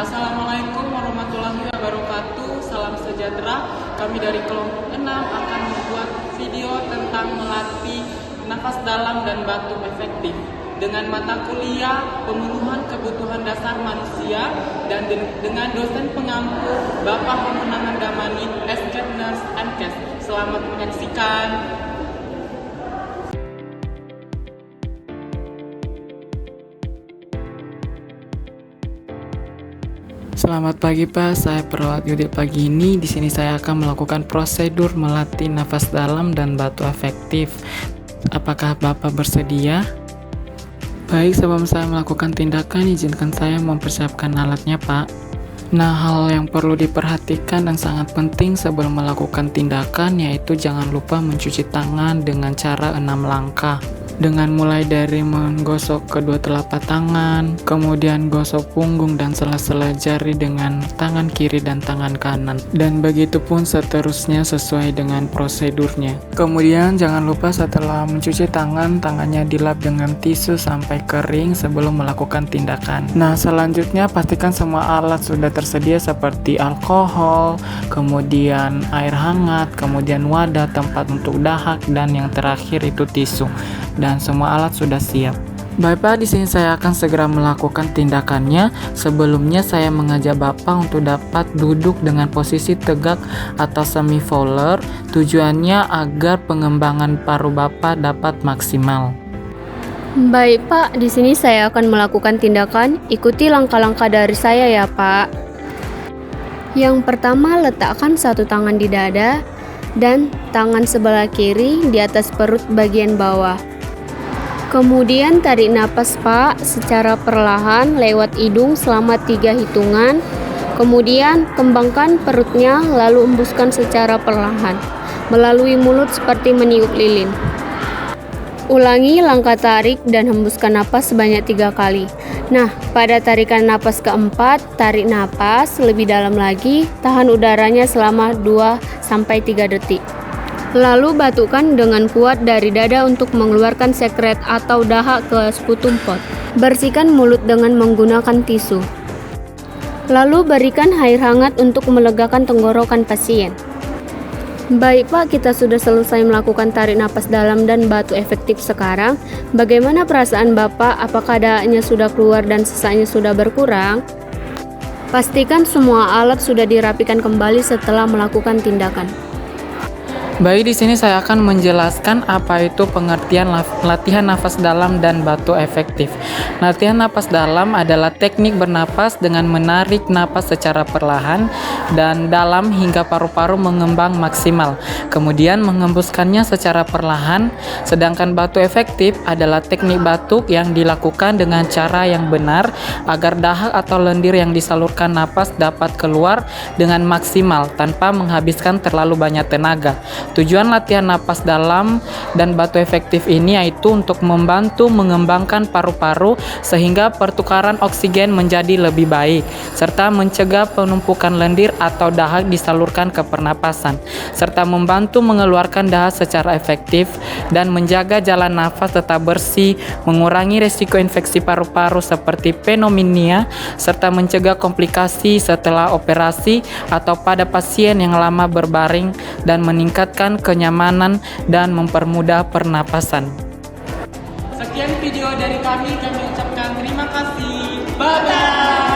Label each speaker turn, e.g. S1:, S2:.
S1: Assalamualaikum warahmatullahi wabarakatuh. Salam sejahtera. Kami dari kelompok 6 akan membuat video tentang melatih nafas dalam dan batuk efektif dengan mata kuliah pemenuhan kebutuhan dasar manusia dan dengan dosen pengampu Bapak Pemenangan Damani, Esket Nurse Ankes. Selamat menyaksikan.
S2: Selamat pagi Pak, saya perawat Yudit. Pagi ini di sini saya akan melakukan prosedur melatih nafas dalam dan batuk efektif. Apakah Bapak bersedia? Baik, sebelum saya melakukan tindakan, izinkan saya mempersiapkan alatnya Pak. Nah, hal yang perlu diperhatikan dan sangat penting sebelum melakukan tindakan yaitu jangan lupa mencuci tangan dengan cara 6 langkah. Dengan mulai dari menggosok kedua telapak tangan, kemudian gosok punggung dan sela-sela jari dengan tangan kiri dan tangan kanan. Dan begitu pun seterusnya sesuai dengan prosedurnya. Kemudian jangan lupa setelah mencuci tangan, tangannya dilap dengan tisu sampai kering sebelum melakukan tindakan. Nah, selanjutnya pastikan semua alat sudah tersedia seperti alkohol, kemudian air hangat, kemudian wadah tempat untuk dahak, dan yang terakhir itu tisu. Dan semua alat sudah siap. Baik Pak, di sini saya akan segera melakukan tindakannya. Sebelumnya saya mengajak Bapak untuk dapat duduk dengan posisi tegak atau semi fowler. Tujuannya agar pengembangan paru Bapak dapat maksimal.
S3: Baik Pak, di sini saya akan melakukan tindakan. Ikuti langkah-langkah dari saya ya Pak. Yang pertama, letakkan satu tangan di dada dan tangan sebelah kiri di atas perut bagian bawah. Kemudian tarik napas Pak secara perlahan lewat hidung selama 3 hitungan. Kemudian kembangkan perutnya lalu embuskan secara perlahan melalui mulut seperti meniup lilin. Ulangi langkah tarik dan hembuskan napas sebanyak 3 kali. Nah, pada tarikan napas keempat, tarik napas lebih dalam lagi, tahan udaranya selama 2-3 detik. Lalu batukkan dengan kuat dari dada untuk mengeluarkan sekret atau dahak ke sputum pot. Bersihkan mulut dengan menggunakan tisu. Lalu berikan air hangat untuk melegakan tenggorokan pasien. Baik Pak, kita sudah selesai melakukan tarik napas dalam dan batuk efektif sekarang. Bagaimana perasaan Bapak? Apakah dahaknya sudah keluar dan sesaknya sudah berkurang? Pastikan semua alat sudah dirapikan kembali setelah melakukan tindakan.
S2: Baik, di sini saya akan menjelaskan apa itu pengertian latihan nafas dalam dan batuk efektif. Latihan nafas dalam adalah teknik bernapas dengan menarik napas secara perlahan dan dalam hingga paru-paru mengembang maksimal. Kemudian mengembuskannya secara perlahan. Sedangkan batuk efektif adalah teknik batuk yang dilakukan dengan cara yang benar agar dahak atau lendir yang disalurkan napas dapat keluar dengan maksimal tanpa menghabiskan terlalu banyak tenaga. Tujuan latihan napas dalam dan batuk efektif ini yaitu untuk membantu mengembangkan paru-paru sehingga pertukaran oksigen menjadi lebih baik, serta mencegah penumpukan lendir atau dahak disalurkan ke pernapasan, serta membantu mengeluarkan dahak secara efektif dan menjaga jalan nafas tetap bersih, mengurangi resiko infeksi paru-paru seperti pneumonia, serta mencegah komplikasi setelah operasi atau pada pasien yang lama berbaring dan meningkatkan kenyamanan dan mempermudah pernapasan.
S1: Sekian video dari kami ucapkan terima kasih. Bye-bye.